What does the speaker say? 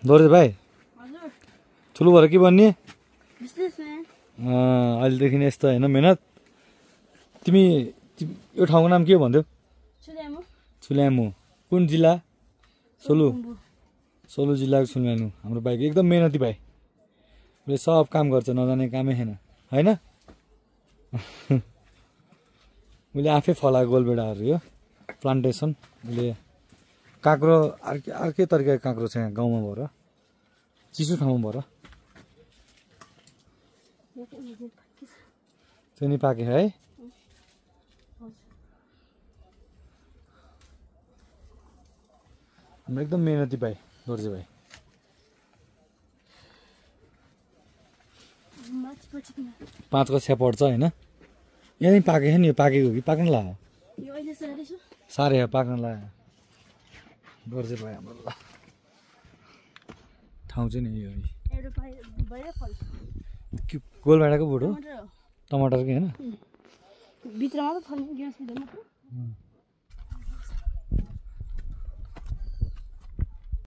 दोर्जे भाइ हजुर ठुलो भएर के बन्ने बिजनेसम्यान अहिलेदेखि यस्तो होइन मेहनत तिमी यो ठाउँको नाम के भन्थ्यौ सुल्यामु सुल्यामु कुन जिल्ला सोलु कुम्बु सोलु जिल्लाको सुल्यामु हाम्रो भाइको एकदम मेहनती भाइ उसले सब काम गर्छ नजाने कामै छैन होइन उसले आफै फलाएको गोलबेडाहरू यो प्लान्टेसन उसले काँक्रो अर्कै तरिकाको काँक्रो छ यहाँ गाउँमा भएर चिसो ठाउँमा भएर त्यो नि पाके है हाम्रो एकदम मेहनती भाइ दोर्जे भाइ पाँच कक्षा पढ्छ होइन यहीँ पाकेको नि यो पाकेको कि पाक्न लाग्यो यो अहिले सारेछु साह्रै पाक्न लाग्यो दोर्जे भाइ हाम्रो ल ठाउँ चाहिँ नि यो एउटा बाहिर फल के गोलभेडाको बोट हो टमाटर हो टमाटरकै होइन भित्र मात्र फल्ने ग्यास भित्र मात्र